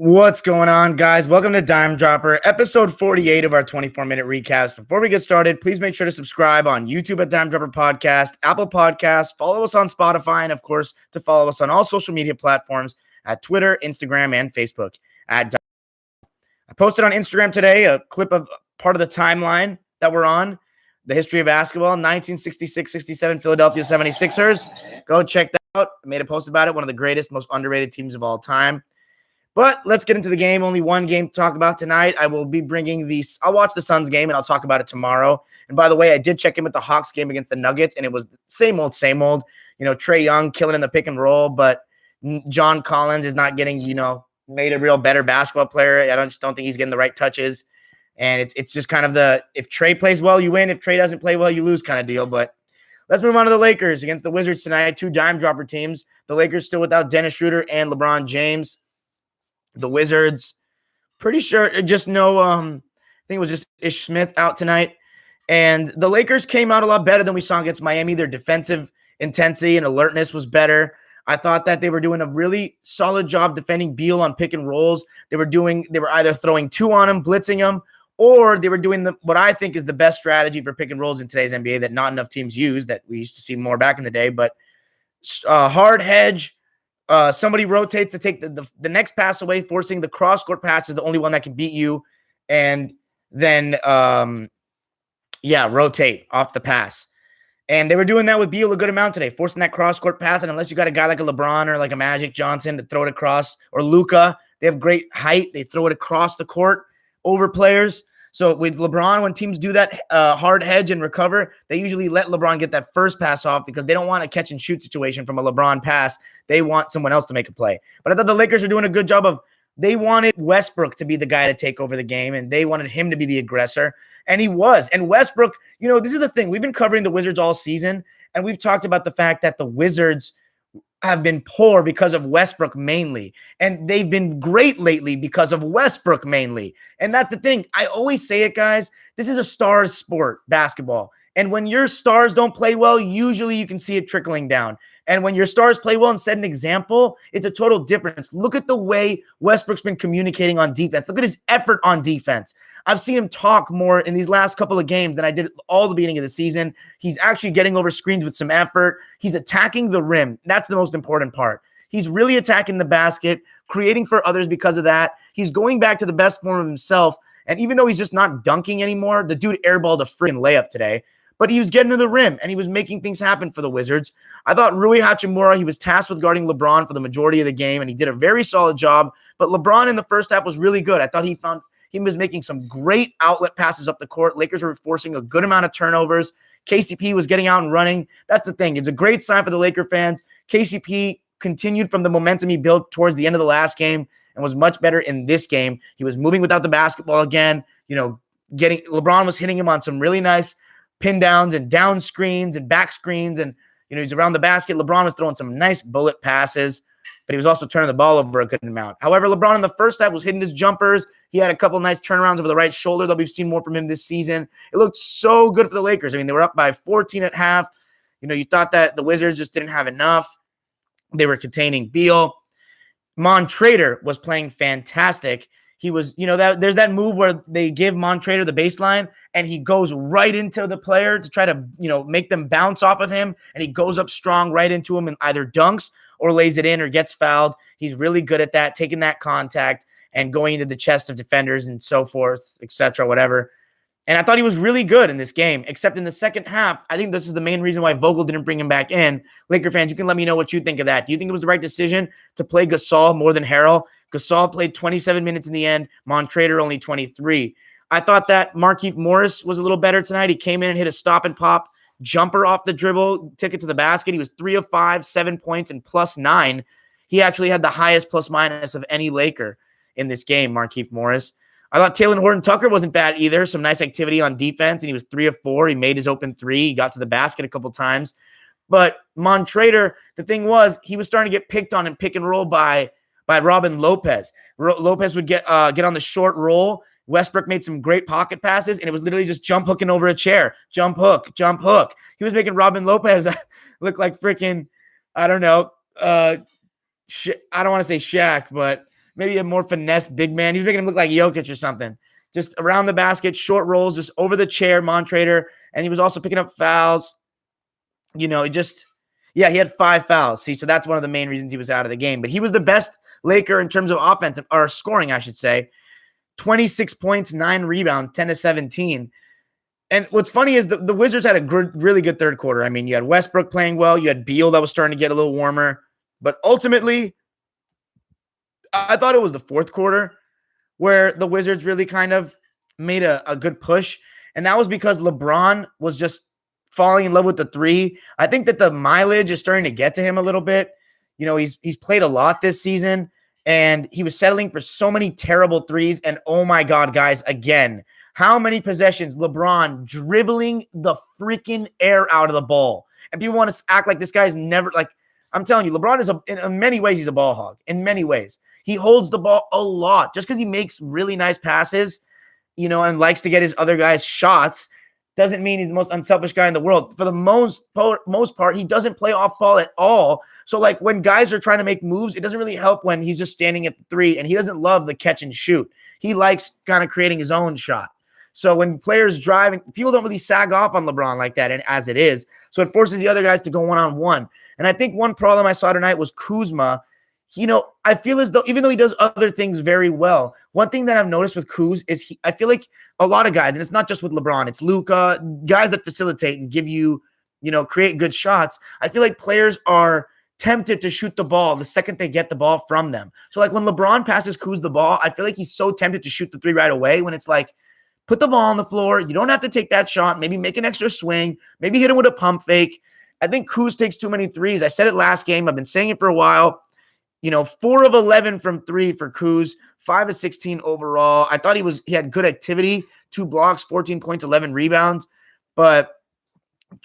What's going on, guys? Welcome to Dime Dropper, episode 48 of our 24-minute recaps. Before we get started, please make sure to subscribe on YouTube at Dime Dropper Podcast, Apple Podcasts, follow us on Spotify, and, of course, to follow us on all social media platforms at Twitter, Instagram, and Facebook at Dime. I posted on Instagram today a clip of part of the timeline that we're on, the history of basketball, 1966-67 Philadelphia 76ers. Go check that out. I made a post about it, one of the greatest, most underrated teams of all time. But let's get into the game. Only one game to talk about tonight. I will be bringing I'll watch the Suns game, and I'll talk about it tomorrow. And by the way, I did check in with the Hawks game against the Nuggets, and it was same old, same old. Trae Young killing in the pick and roll, but John Collins is not getting, made a real better basketball player. I just don't think he's getting the right touches. And it's just kind of if Trae plays well, you win. If Trae doesn't play well, you lose kind of deal. But let's move on to the Lakers against the Wizards tonight. Two dime dropper teams. The Lakers still without Dennis Schroeder and LeBron James. The Wizards, pretty sure just no, I think it was just Ish Smith out tonight. And the Lakers came out a lot better than we saw against Miami. Their defensive intensity and alertness was better. I thought that they were doing a really solid job defending Beal on pick and rolls. They were either throwing two on him, blitzing him, or they were doing what I think is the best strategy for pick and rolls in today's NBA that not enough teams use, that we used to see more back in the day. But hard hedge. Somebody rotates to take the next pass away, forcing the cross-court pass is the only one that can beat you. And then, rotate off the pass. And they were doing that with Beal a good amount today, forcing that cross-court pass. And unless you got a guy like a LeBron or like a Magic Johnson to throw it across, or Luka, they have great height. They throw it across the court over players. So with LeBron, when teams do that hard hedge and recover, they usually let LeBron get that first pass off because they don't want a catch and shoot situation from a LeBron pass. They want someone else to make a play. But I thought the Lakers are doing a good job they wanted Westbrook to be the guy to take over the game, and they wanted him to be the aggressor. And he was. And Westbrook, this is the thing. We've been covering the Wizards all season, and we've talked about the fact that the Wizards have been poor because of Westbrook mainly. And they've been great lately because of Westbrook mainly. And that's the thing. I always say it, guys. This is a stars sport, basketball. And when your stars don't play well, usually you can see it trickling down. And when your stars play well and set an example, it's a total difference. Look at the way Westbrook's been communicating on defense. Look at his effort on defense. I've seen him talk more in these last couple of games than I did all the beginning of the season. He's actually getting over screens with some effort. He's attacking the rim. That's the most important part. He's really attacking the basket, creating for others because of that. He's going back to the best form of himself. And even though he's just not dunking anymore, the dude airballed a freaking layup today. But he was getting to the rim, and he was making things happen for the Wizards. I thought Rui Hachimura, he was tasked with guarding LeBron for the majority of the game, and he did a very solid job. But LeBron in the first half was really good. I thought he was making some great outlet passes up the court. Lakers were forcing a good amount of turnovers. KCP was getting out and running. That's the thing. It's a great sign for the Laker fans. KCP continued from the momentum he built towards the end of the last game and was much better in this game. He was moving without the basketball again. LeBron was hitting him on some really nice pin downs and down screens and back screens. And, he's around the basket. LeBron was throwing some nice bullet passes, but he was also turning the ball over a good amount. However, LeBron in the first half was hitting his jumpers. He had a couple nice turnarounds over the right shoulder that we've seen more from him this season. It looked so good for the Lakers. I mean, they were up by 14 at half. You thought that the Wizards just didn't have enough. They were containing Beal. Montrader was playing fantastic. He was, there's that move where they give Montrader the baseline and he goes right into the player to try to, make them bounce off of him. And he goes up strong right into him and either dunks or lays it in or gets fouled. He's really good at that, taking that contact and going into the chest of defenders and so forth, etc., whatever. And I thought he was really good in this game, except in the second half. I think this is the main reason why Vogel didn't bring him back in. Laker fans, you can let me know what you think of that. Do you think it was the right decision to play Gasol more than Harrell? Gasol played 27 minutes in the end. Montrader only 23. I thought that Markieff Morris was a little better tonight. He came in and hit a stop and pop jumper off the dribble, took it to the basket. He was 3 of 5, 7 points, and +9. He actually had the highest plus-minus of any Laker in this game, Markieff Morris. I thought Talen Horton-Tucker wasn't bad either. Some nice activity on defense, and he was 3 of 4. He made his open three. He got to the basket a couple times. But Montrader, the thing was, he was starting to get picked on and pick and roll by Robin Lopez. Lopez would get on the short roll. Westbrook made some great pocket passes, and it was literally just jump hooking over a chair. Jump hook, jump hook. He was making Robin Lopez look like freaking, I don't know, I don't want to say Shaq, but maybe a more finesse big man. He was making him look like Jokic or something. Just around the basket, short rolls, just over the chair, Montrader. And he was also picking up fouls. He had 5 fouls. See, so that's one of the main reasons he was out of the game. But he was the best Laker in terms of offense, or scoring, I should say. 26 points, 9 rebounds, 10-17. And what's funny is the Wizards had a really good third quarter. I mean, you had Westbrook playing well. You had Beal that was starting to get a little warmer. But ultimately, I thought it was the fourth quarter where the Wizards really kind of made a good push. And that was because LeBron was just falling in love with the three. I think that the mileage is starting to get to him a little bit. He's played a lot this season, and he was settling for so many terrible threes. And oh my God, guys, again, how many possessions LeBron dribbling the freaking air out of the ball. And people want to act like this guy's never, like, I'm telling you, LeBron is in many ways, he's a ball hog. In many ways. He holds the ball a lot. Just because he makes really nice passes, and likes to get his other guys shots, doesn't mean he's the most unselfish guy in the world. For the most part, he doesn't play off ball at all. So, like, when guys are trying to make moves, it doesn't really help when he's just standing at the three, and he doesn't love the catch and shoot. He likes kind of creating his own shot. So when players drive, and people don't really sag off on LeBron like that, and as it is. So it forces the other guys to go one-on-one. And I think one problem I saw tonight was Kuzma. I feel as though, even though he does other things very well, one thing that I've noticed with Kuz is I feel like a lot of guys, and it's not just with LeBron, it's Luka, guys that facilitate and give you, create good shots. I feel like players are tempted to shoot the ball the second they get the ball from them. So like when LeBron passes Kuz the ball, I feel like he's so tempted to shoot the three right away when it's like, put the ball on the floor. You don't have to take that shot. Maybe make an extra swing. Maybe hit him with a pump fake. I think Kuz takes too many threes. I said it last game. I've been saying it for a while. 4 of 11 from 3 for Kuz, 5 of 16 overall. I thought he had good activity, 2 blocks, 14 points, 11 rebounds, but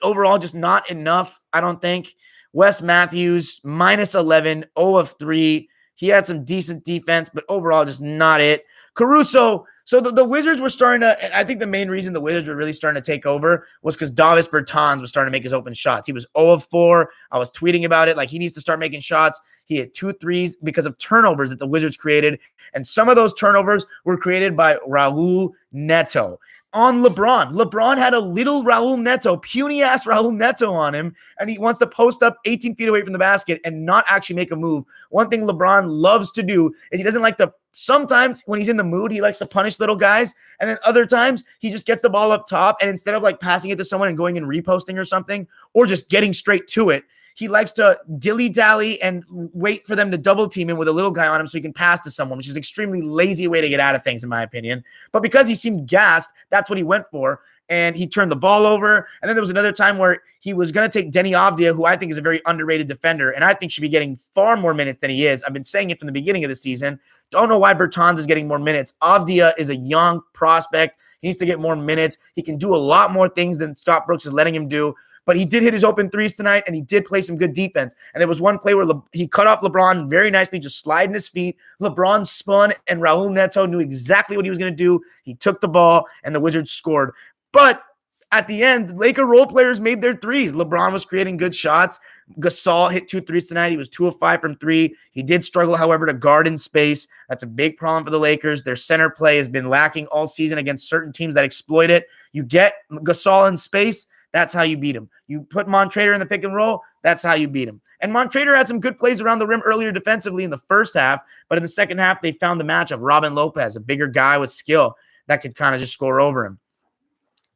overall just not enough, I don't think. Wes Matthews, minus 11, 0 of 3. He had some decent defense, but overall just not it. Caruso, so the Wizards were starting to, I think the main reason the Wizards were really starting to take over was because Davis Bertans was starting to make his open shots. He was 0 of 4. I was tweeting about it, like he needs to start making shots. He had 2 threes because of turnovers that the Wizards created, and some of those turnovers were created by Raul Neto. On LeBron. LeBron had a little Raul Neto, puny-ass Raul Neto on him, and he wants to post up 18 feet away from the basket and not actually make a move. One thing LeBron loves to do is he doesn't like to – sometimes when he's in the mood, he likes to punish little guys, and then other times he just gets the ball up top, and instead of like passing it to someone and going and reposting or something, or just getting straight to it, he likes to dilly-dally and wait for them to double-team him with a little guy on him so he can pass to someone, which is an extremely lazy way to get out of things, in my opinion. But because he seemed gassed, that's what he went for, and he turned the ball over. And then there was another time where he was going to take Denny Avdia, who I think is a very underrated defender, and I think should be getting far more minutes than he is. I've been saying it from the beginning of the season. Don't know why Bertans is getting more minutes. Avdia is a young prospect. He needs to get more minutes. He can do a lot more things than Scott Brooks is letting him do. But he did hit his open threes tonight, and he did play some good defense. And there was one play where he cut off LeBron very nicely, just sliding his feet. LeBron spun, and Raul Neto knew exactly what he was going to do. He took the ball, and the Wizards scored. But at the end, Laker role players made their threes. LeBron was creating good shots. Gasol hit 2 threes tonight. He was 2 of 5 from 3. He did struggle, however, to guard in space. That's a big problem for the Lakers. Their center play has been lacking all season against certain teams that exploit it. You get Gasol in space, that's how you beat him. You put Montrader in the pick and roll, that's how you beat him. And Montrader had some good plays around the rim earlier defensively in the first half, but in the second half, they found the matchup. Robin Lopez, a bigger guy with skill that could kind of just score over him.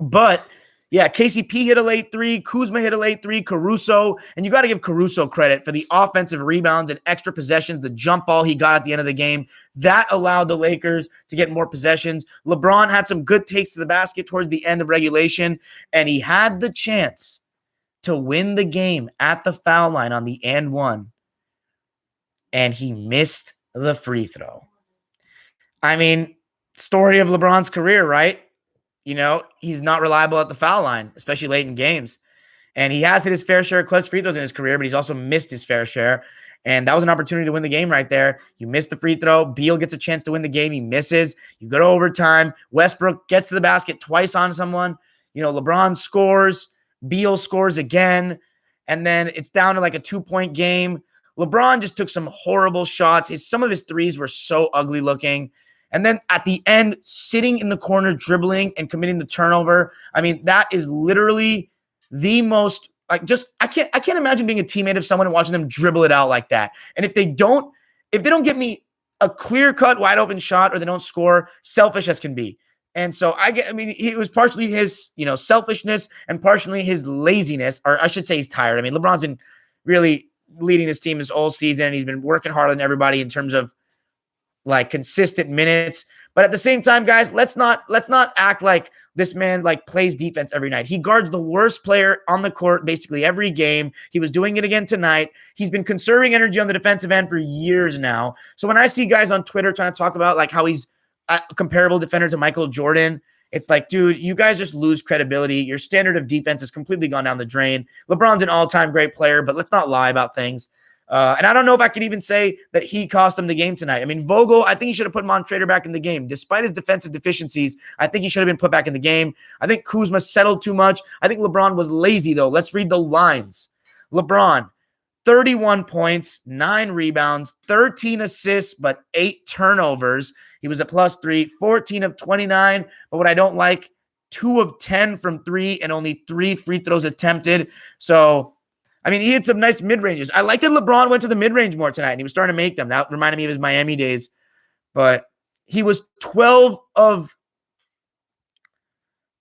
But yeah, KCP hit a late 3, Kuzma hit a late 3, Caruso, and you got to give Caruso credit for the offensive rebounds and extra possessions, the jump ball he got at the end of the game. That allowed the Lakers to get more possessions. LeBron had some good takes to the basket towards the end of regulation, and he had the chance to win the game at the foul line on the and one, and he missed the free throw. I mean, story of LeBron's career, right? He's not reliable at the foul line, especially late in games. And he has hit his fair share of clutch free throws in his career, but he's also missed his fair share. And that was an opportunity to win the game right there. You miss the free throw. Beal gets a chance to win the game. He misses. You go to overtime. Westbrook gets to the basket twice on someone. LeBron scores. Beal scores again. And then it's down to like a 2-point game. LeBron just took some horrible shots. Some of his threes were so ugly looking. And then at the end, sitting in the corner, dribbling and committing the turnover. I mean, that is literally the most I can't imagine being a teammate of someone and watching them dribble it out like that. And if they don't get me a clear-cut, wide-open shot or they don't score, selfish as can be. And so it was partially his, selfishness and partially his laziness, or I should say he's tired. I mean, LeBron's been really leading this team this whole season, and he's been working hard on everybody in terms of like consistent minutes. But at the same time, guys, let's not act like this man like plays defense every night. He guards the worst player on the court basically every game. He was doing it again tonight. He's been conserving energy on the defensive end for years now. So when I see guys on Twitter trying to talk about like how he's a comparable defender to Michael Jordan, it's like, dude, you guys just lose credibility. Your standard of defense has completely gone down the drain. LeBron's an all-time great player, but let's not lie about things. And I don't know if I could even say that he cost him the game tonight. I mean, Vogel, I think he should have put Montrader back in the game. Despite his defensive deficiencies, I think he should have been put back in the game. I think Kuzma settled too much. I think LeBron was lazy, though. Let's read the lines. LeBron, 31 points, 9 rebounds, 13 assists, but 8 turnovers. He was a +3, 14 of 29. But what I don't like, 2 of 10 from 3 and only 3 free throws attempted. So, I mean, he had some nice mid-ranges. I like that LeBron went to the mid-range more tonight, and he was starting to make them. That reminded me of his Miami days. But he was 12 of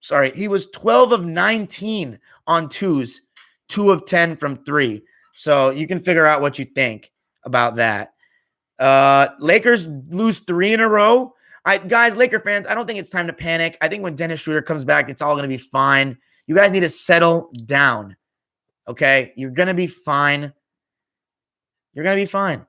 19 on twos, 2 of 10 from 3. So you can figure out what you think about that. Lakers lose 3 in a row. Guys, Laker fans, I don't think it's time to panic. I think when Dennis Schroeder comes back, it's all going to be fine. You guys need to settle down. Okay? You're going to be fine. You're going to be fine.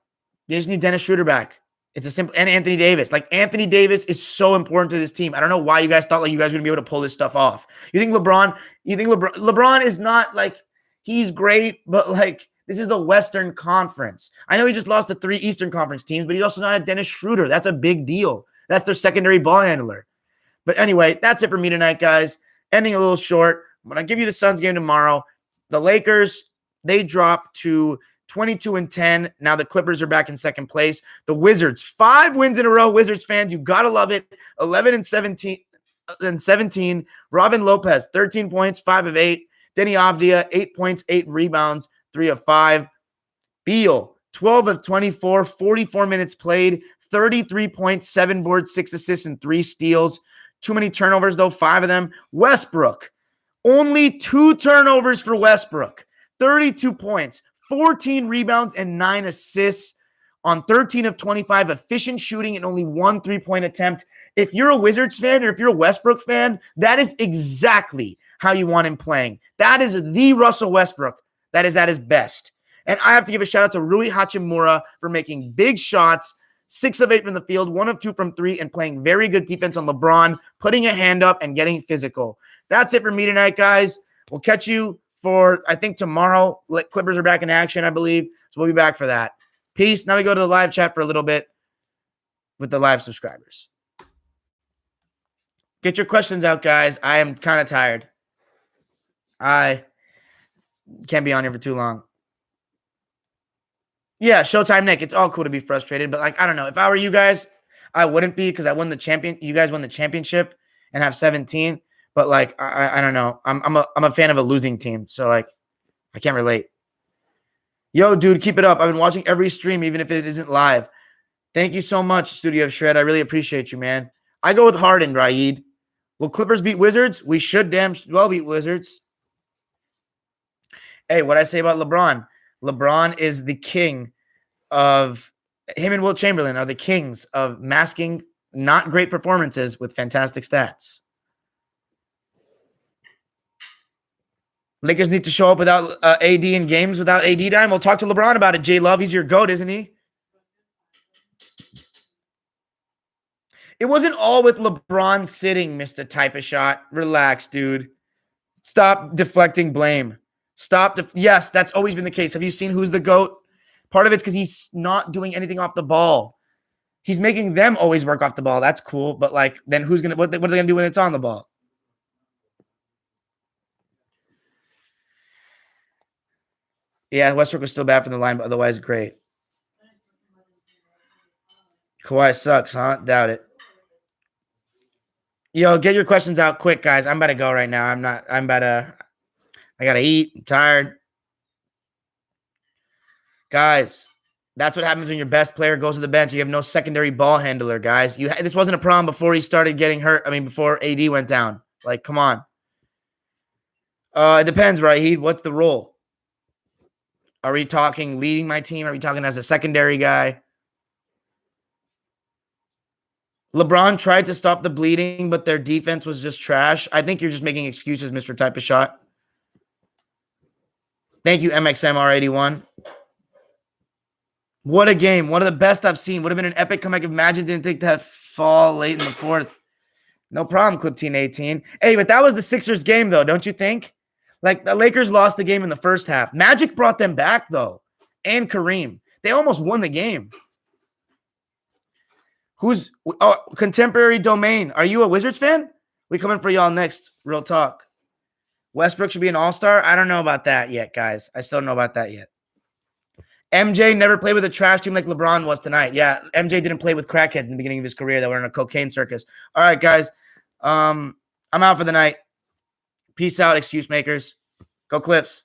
You just need Dennis Schroeder back. It's a simple, and Anthony Davis. Like, Anthony Davis is so important to this team. I don't know why you guys thought like you guys were going to be able to pull this stuff off. LeBron is not like, he's great, but like, this is the Western Conference. I know he just lost to 3 Eastern Conference teams, but he's also not a Dennis Schroeder. That's a big deal. That's their secondary ball handler. But anyway, that's it for me tonight, guys. Ending a little short. I'm going to give you the Suns game tomorrow. The Lakers, they dropped to 22-10. Now the Clippers are back in second place. The Wizards, 5 wins in a row. Wizards fans, you got to love it. 11-17. Robin Lopez, 13 points, 5 of 8. Denny Avdia, 8 points, 8 rebounds, 3 of 5. Beal, 12 of 24, 44 minutes played, 33 points, 7 boards, 6 assists, and 3 steals. Too many turnovers, though, 5 of them. Westbrook, only 2 turnovers for Westbrook, 32 points, 14 rebounds, and 9 assists on 13 of 25, efficient shooting, and only 1 3-point attempt. If you're a Wizards fan or if you're a Westbrook fan, that is exactly how you want him playing. That is the Russell Westbrook that is at his best. And I have to give a shout out to Rui Hachimura for making big shots, 6 of 8 from the field, 1 of 2 from 3, and playing very good defense on LeBron, putting a hand up and getting physical. That's it for me tonight, guys. We'll catch you for, I think, tomorrow. Clippers are back in action, I believe. So we'll be back for that. Peace. Now we go to the live chat for a little bit with the live subscribers. Get your questions out, guys. I am kind of tired. I can't be on here for too long. Yeah, Showtime Nick. It's all cool to be frustrated, but like, I don't know. If I were you guys, I wouldn't be, because I won the champion. You guys won the championship and have 17. But like, I don't know. I'm a fan of a losing team, so like, I can't relate. Yo, dude, keep it up. I've been watching every stream, even if it isn't live. Thank you so much, Studio of Shred. I really appreciate you, man. I go with Harden, Raid. Will Clippers beat Wizards? We should damn well beat Wizards. Hey, what I say about LeBron? LeBron is the king of, him and Wilt Chamberlain are the kings of masking not great performances with fantastic stats. Lakers need to show up without AD in games without AD time. We'll talk to LeBron about it. J Love, he's your GOAT, isn't he? It wasn't all with LeBron sitting, Mr. Type of Shot. Relax, dude. Stop deflecting blame. Yes, that's always been the case. Have you seen who's the GOAT? Part of it's because he's not doing anything off the ball. He's making them always work off the ball. That's cool. But like, then what are they going to do when it's on the ball? Yeah, Westbrook was still bad from the line, but otherwise great. Kawhi sucks, huh? Doubt it. Yo, get your questions out quick, guys. I'm about to go right now. I gotta eat. I'm tired. Guys, that's what happens when your best player goes to the bench. You have no secondary ball handler, guys. This wasn't a problem before he started getting hurt. I mean, before AD went down. Like, come on. It depends, right? What's the role? Are we talking leading my team? Are we talking as a secondary guy? LeBron tried to stop the bleeding, but their defense was just trash. I think you're just making excuses, Mr. Type of Shot. Thank you, MXMR81. What a game. One of the best I've seen. Would have been an epic comeback if Magic didn't take that fall late in the fourth. No problem, Clip18. Hey, but that was the Sixers game, though, don't you think? Like, the Lakers lost the game in the first half. Magic brought them back, though, and Kareem. They almost won the game. Contemporary Domain. Are you a Wizards fan? We coming for y'all next. Real talk. Westbrook should be an all-star? I don't know about that yet, guys. I still don't know about that yet. MJ never played with a trash team like LeBron was tonight. Yeah, MJ didn't play with crackheads in the beginning of his career that were in a cocaine circus. All right, guys. I'm out for the night. Peace out, excuse makers. Go Clips.